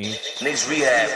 Knicks Rehab.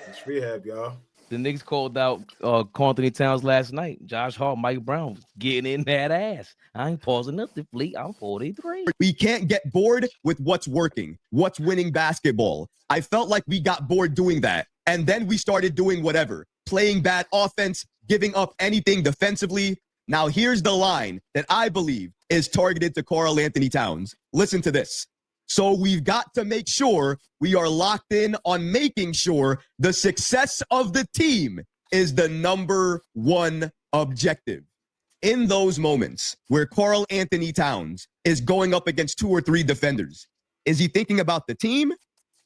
Knicks Rehab, y'all. The Knicks called out Karl-Anthony Towns last night. Josh Hart, Mike Brown getting in that ass. I ain't pausing nothing, Fleet. I'm 43. We can't get bored with what's working, what's winning basketball. I felt like we got bored doing that. And then we started doing whatever, playing bad offense, giving up anything defensively. Now, here's the line that I believe is targeted to Karl-Anthony Towns. Listen to this. So we've got to make sure we are locked in on making sure the success of the team is the number one objective. In those moments where Karl-Anthony Towns is going up against 2 or 3 defenders, is he thinking about the team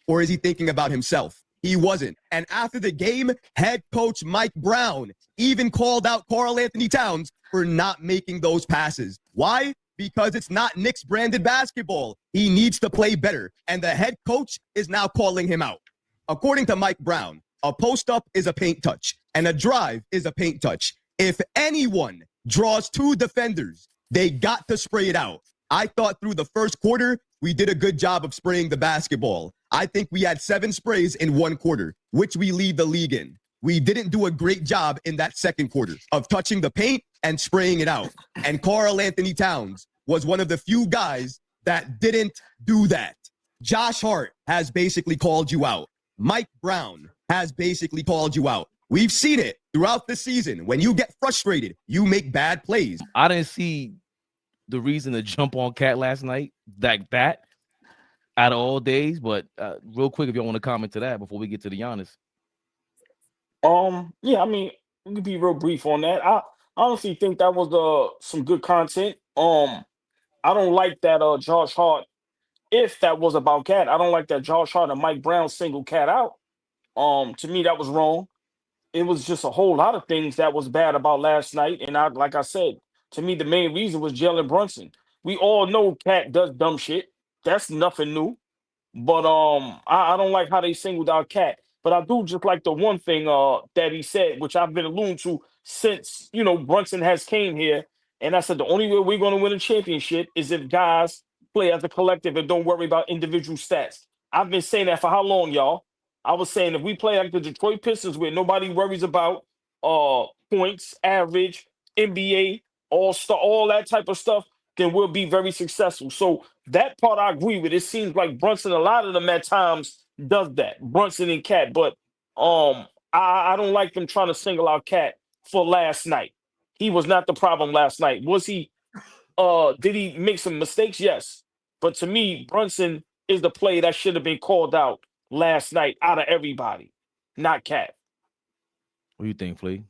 or is he thinking about himself? He wasn't. And after the game, head coach Mike Brown even called out Karl-Anthony Towns for not making those passes. Why? Because it's not Knicks-branded basketball. He needs to play better, and the head coach is now calling him out. According to Mike Brown, a post-up is a paint touch, and a drive is a paint touch. If anyone draws 2 defenders, they got to spray it out. I thought through the first quarter, we did a good job of spraying the basketball. I think we had 7 sprays in 1 quarter, which we lead the league in. We didn't do a great job in that second quarter of touching the paint and spraying it out. And Karl-Anthony Towns was one of the few guys that didn't do that. Josh Hart has basically called you out. Mike Brown has basically called you out. We've seen it throughout the season. When you get frustrated, you make bad plays. I didn't see the reason to jump on Cat last night like that out of all days. But real quick, if y'all want to comment to that before we get to the Giannis. Yeah, I mean, we could be real brief on that. I honestly think that was some good content. I don't like that Josh Hart. If that was about Cat, I don't like that Josh Hart and Mike Brown single Cat out. To me, that was wrong. It was just a whole lot of things that was bad about last night. And like I said, to me, the main reason was Jalen Brunson. We all know Cat does dumb shit. That's nothing new. But I don't like how they singled out Cat. But I do just like the one thing that he said, which I've been alluding to since, Brunson has came here. And I said, the only way we're going to win a championship is if guys play as a collective and don't worry about individual stats. I've been saying that for how long, y'all? I was saying if we play like the Detroit Pistons where nobody worries about points, average, NBA, all-star, all that type of stuff, then we'll be very successful. So that part I agree with. It seems like Brunson, a lot of them at times does that, Brunson and Cat. But I don't like them trying to single out Cat for last night. He was not the problem last night. Was he? Did he make some mistakes? Yes. But to me, Brunson is the play that should have been called out last night out of everybody, not Cat. What do you think, Flea?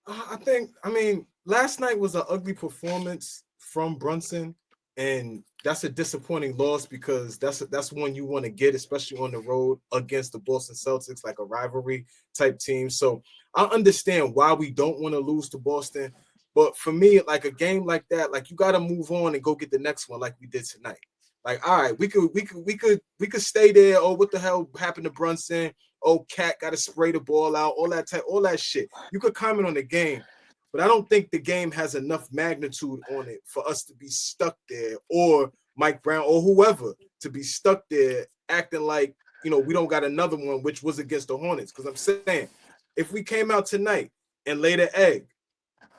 I mean, last night was an ugly performance from Brunson, and that's a disappointing loss because that's one you want to get, especially on the road against the Boston Celtics, like a rivalry type team. So I understand why we don't want to lose to Boston, but for me, like a game like that, like you got to move on and go get the next one, like we did tonight. Like, all right, we could stay there. Oh, what the hell happened to Brunson? Oh, Cat got to spray the ball out. All that shit. You could comment on the game, but I don't think the game has enough magnitude on it for us to be stuck there, or Mike Brown or whoever to be stuck there acting like, we don't got another one, which was against the Hornets. Because I'm saying, if we came out tonight and laid an egg,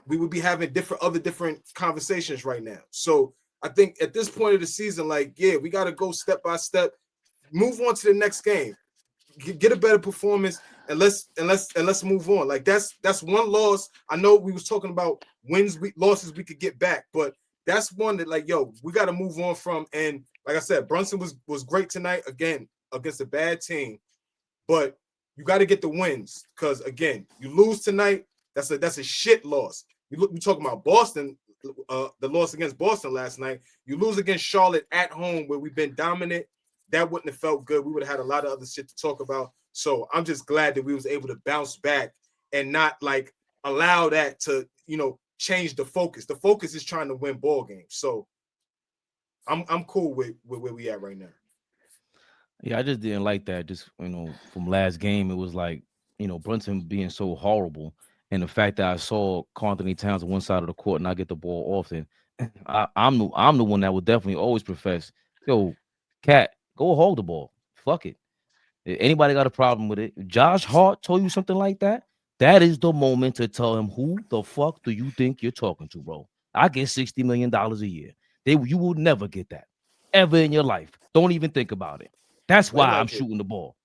we would be having different conversations right now. So I think at this point of the season, like, yeah, we got to go step by step, move on to the next game, get a better performance, and let's move on. Like that's one loss. I know we was talking about losses we could get back, but that's one that, like, yo, we got to move on from. And like I said, Brunson was great tonight again against a bad team, but you got to get the wins because again, you lose tonight, that's a shit loss. We talking about Boston. The loss against Boston last night, you lose against Charlotte at home where we've been dominant. That wouldn't have felt good. We would have had a lot of other shit to talk about. So I'm just glad that we was able to bounce back and not like allow that to, change the focus. The focus is trying to win ball games. So I'm cool with where we at right now. Yeah, I just didn't like that. Just, from last game, it was like, Brunson being so horrible. And the fact that I saw Karl-Anthony Towns on one side of the court and I get the ball often, I'm the one that would definitely always profess, yo, Cat, go hold the ball. Fuck it. Anybody got a problem with it? If Josh Hart told you something like that, that is the moment to tell him, who the fuck do you think you're talking to, bro? I get $60 million a year. You will never get that ever in your life. Don't even think about it. That's why I'm shooting the ball.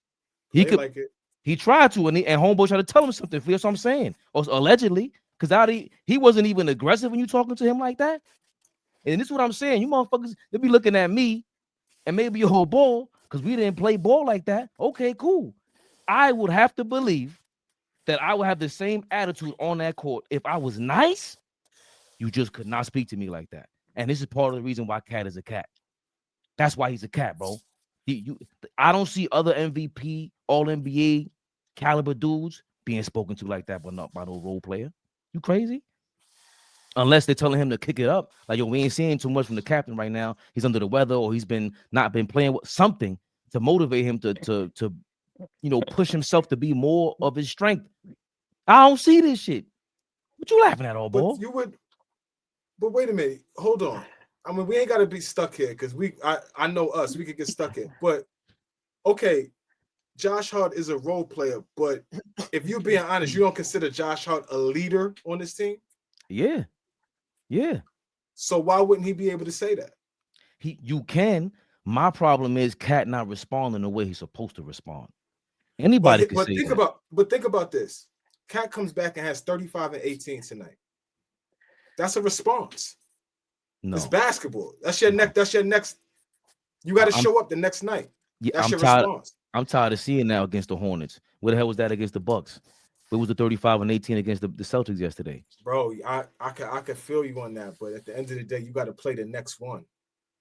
He could like it. He tried to, and homeboy tried to tell him something. That's what I'm saying. Or allegedly, because he wasn't even aggressive when you talking to him like that. And this is what I'm saying. You motherfuckers, they be looking at me and maybe your whole ball because we didn't play ball like that. Okay, cool. I would have to believe that I would have the same attitude on that court. If I was nice, you just could not speak to me like that. And this is part of the reason why Cat is a cat. That's why he's a cat, bro. I don't see other MVP, All-NBA caliber dudes being spoken to like that, but not by no role player. You crazy? Unless they're telling him to kick it up. Like, yo, we ain't seeing too much from the captain right now. He's under the weather, or he's not been playing with something to motivate him to push himself to be more of his strength. I don't see this shit. What you laughing at, all ball? But wait a minute. Hold on. I mean, we ain't got to be stuck here because I know us. We could get stuck here. But, okay, Josh Hart is a role player. But if you're being honest, you don't consider Josh Hart a leader on this team? Yeah. Yeah. So why wouldn't he be able to say that? You can. My problem is Cat not responding the way he's supposed to respond. Anybody can say that. But think about this. Cat comes back and has 35 and 18 tonight. That's a response. No. It's basketball. That's your next. You got to show up the next night. Yeah, that's your response. I'm tired of seeing now against the Hornets. Where the hell was that against the Bucks? Where was the 35 and 18 against the Celtics yesterday? Bro, I can feel you on that, but at the end of the day, you got to play the next one.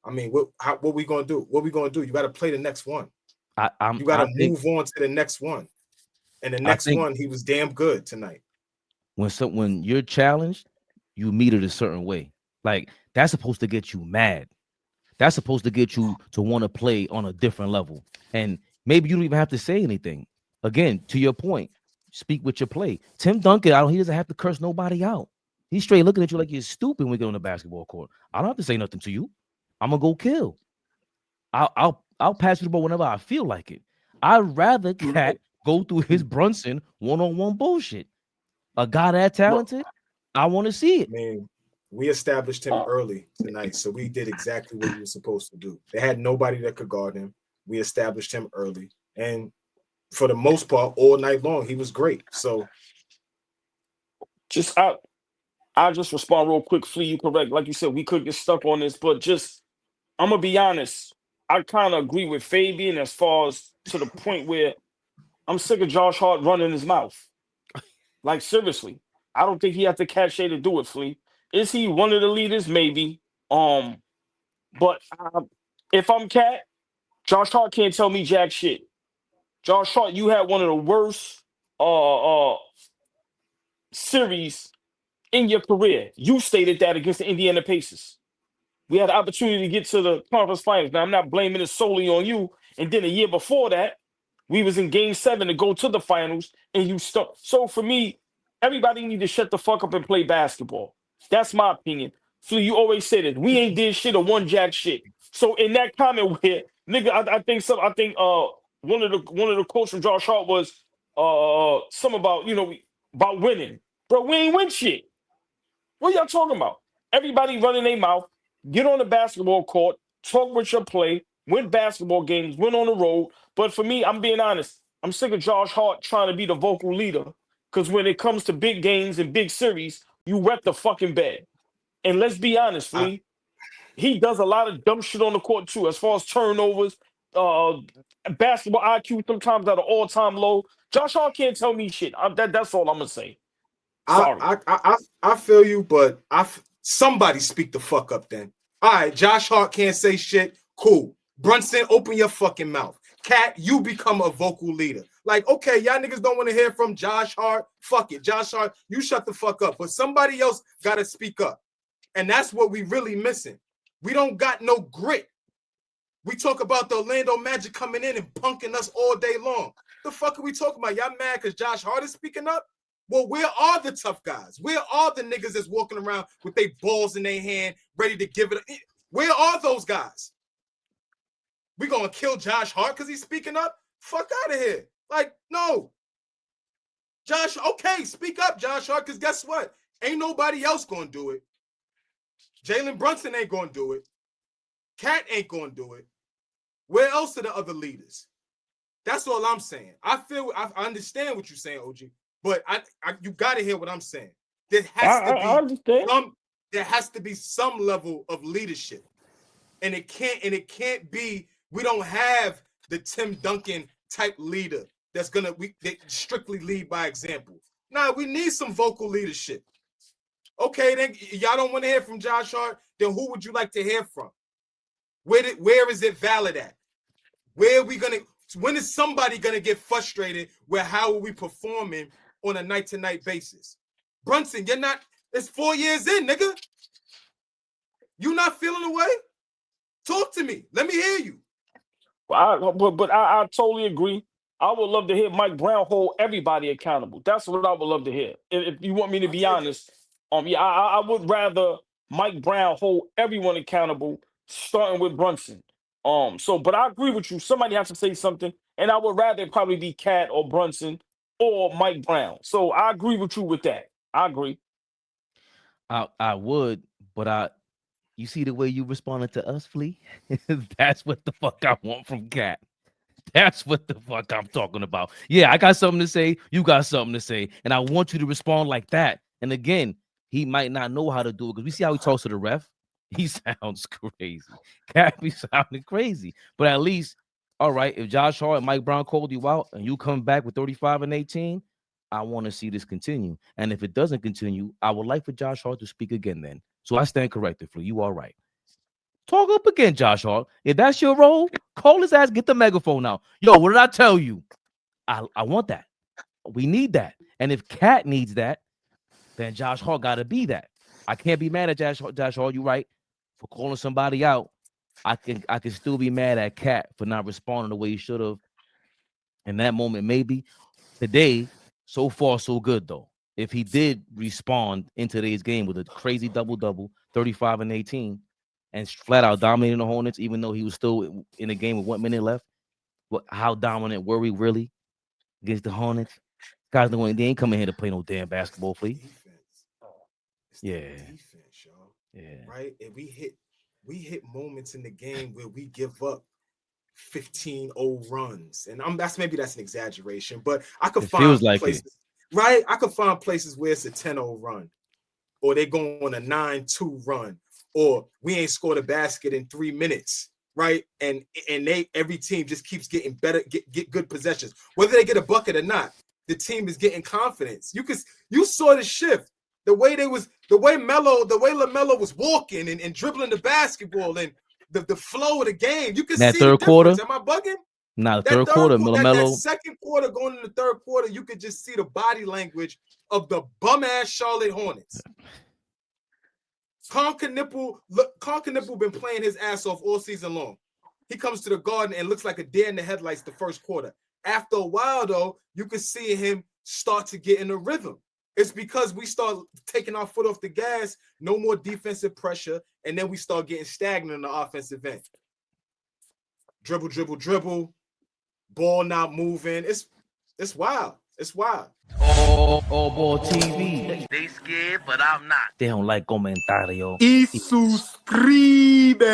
I mean, what we gonna do? What we gonna do? You got to play the next one. You got to move on to the next one. And the next one, he was damn good tonight. When you're challenged, you meet it a certain way. Like, that's supposed to get you mad. That's supposed to get you to want to play on a different level. And maybe you don't even have to say anything. Again, to your point, speak with your play. Tim Duncan, he doesn't have to curse nobody out. He's straight looking at you like you're stupid when we get on the basketball court. I don't have to say nothing to you. I'm gonna go kill. I'll pass you the ball whenever I feel like it. I'd rather Cat go through his Brunson one-on-one bullshit. A guy that talented, I want to see it. Man, we established him early tonight, so we did exactly what we were supposed to do. They had nobody that could guard him. We established him early, and for the most part, all night long, he was great. So, I'll just respond real quick. Flea, you correct. Like you said, we could get stuck on this, but I'm gonna be honest. I kind of agree with Fabian as far as to the point where I'm sick of Josh Hart running his mouth. Like, seriously, I don't think he has the cachet to do it, Flea. Is he one of the leaders? Maybe. But if I'm Cat, Josh Hart can't tell me jack shit. Josh Hart, you had one of the worst series in your career. You stated that against the Indiana Pacers. We had the opportunity to get to the conference finals. Now, I'm not blaming it solely on you. And then a year before that, we was in game 7 to go to the finals, and you stuck. So for me, everybody need to shut the fuck up and play basketball. That's my opinion. Flea, you always say that we ain't did shit or one jack shit. So in that comment where, nigga, I think one of the quotes from Josh Hart was some about about winning. Bro, we ain't win shit. What y'all talking about? Everybody running their mouth. Get on the basketball court, talk with your play, win basketball games, win on the road. But for me, I'm being honest. I'm sick of Josh Hart trying to be the vocal leader. Because when it comes to big games and big series, you rep the fucking bed. And let's be honest, Flea, he does a lot of dumb shit on the court too, as far as turnovers, basketball IQ sometimes at an all-time low. Josh Hart can't tell me shit. That's all I'm gonna say. Sorry. I feel you, but somebody speak the fuck up then. All right, Josh Hart can't say shit. Cool. Brunson, open your fucking mouth. Cat, you become a vocal leader. Like, okay, y'all niggas don't want to hear from Josh Hart. Fuck it. Josh Hart, you shut the fuck up. But somebody else got to speak up. And that's what we really missing. We don't got no grit. We talk about the Orlando Magic coming in and punking us all day long. The fuck are we talking about? Y'all mad because Josh Hart is speaking up? Well, where are the tough guys? Where are the niggas that's walking around with their balls in their hand, ready to give it? Where are those guys? We gonna kill Josh Hart because he's speaking up? Fuck out of here. Like, no. Josh, okay, speak up, Josh Hart, because guess what? Ain't nobody else gonna do it. Jalen Brunson ain't gonna do it. Cat ain't gonna do it. Where else are the other leaders? That's all I'm saying. I understand what you're saying, OG, but you gotta hear what I'm saying. There has to be some level of leadership. And it can't be, we don't have the Tim Duncan type leader that's gonna strictly lead by example. Nah, we need some vocal leadership. Okay, then y'all don't want to hear from Josh Hart. Then who would you like to hear from? Where is it valid at? When is somebody gonna get frustrated with how are we performing on a night-to-night basis? Brunson, it's 4 years in, nigga. You not feeling the way? Talk to me. Let me hear you. But I totally agree. I would love to hear Mike Brown hold everybody accountable. That's what I would love to hear. If you want me to be honest, I would rather Mike Brown hold everyone accountable, starting with Brunson. But I agree with you. Somebody has to say something, and I would rather it probably be Cat or Brunson or Mike Brown. So I agree with you with that. I agree. I would, but you see the way you responded to us, Flea? That's what the fuck I want from Cat. That's what the fuck I'm talking about. Yeah, I got something to say. You got something to say. And I want you to respond like that. And again, he might not know how to do it because we see how he talks to the ref. He sounds crazy. Cat be sounding crazy. But at least, all right, if Josh Hart and Mike Brown called you out and you come back with 35 and 18, I want to see this continue. And if it doesn't continue, I would like for Josh Hart to speak again then. So I stand corrected, Flea. You all right. Talk up again, Josh Hart. If that's your role, call his ass, get the megaphone out. Yo, what did I tell you? I want that. We need that. And if Cat needs that, then Josh Hart got to be that. I can't be mad at Josh Hart, you right, for calling somebody out. I can still be mad at Cat for not responding the way he should have in that moment, maybe. Today, so far, so good, though. If he did respond in today's game with a crazy double-double, 35 and 18, and flat out dominating the Hornets, even though he was still in the game with 1 minute left. How dominant were we really against the Hornets? Guys, they ain't coming here to play no damn basketball, Flea. Yeah. Defense, y'all. Yeah. Right? And we hit moments in the game where we give up 15-0 runs. And that's an exaggeration, but I could find places, right? I could find places where it's a 10-0 run, or they go on a 9-2 run. Or we ain't scored a basket in 3 minutes, right? And every team just keeps getting better, get good possessions. Whether they get a bucket or not, the team is getting confidence. You saw the shift. The way LaMelo was walking and dribbling the basketball and the flow of the game. You can see third the quarter. Am I bugging? Nah, the third quarter, LaMelo. That second quarter going in the third quarter, you could just see the body language of the bum-ass Charlotte Hornets. Karl-Anthony been playing his ass off all season long. He comes to the Garden and looks like a deer in the headlights the first quarter. After a while, though, you can see him start to get in a rhythm. It's because we start taking our foot off the gas, no more defensive pressure, and then we start getting stagnant in the offensive end. Dribble, dribble, dribble, ball not moving. It's wild. It's wild. ALLBALL TV. They scared, but I'm not. They don't like comentario. Y suscribe.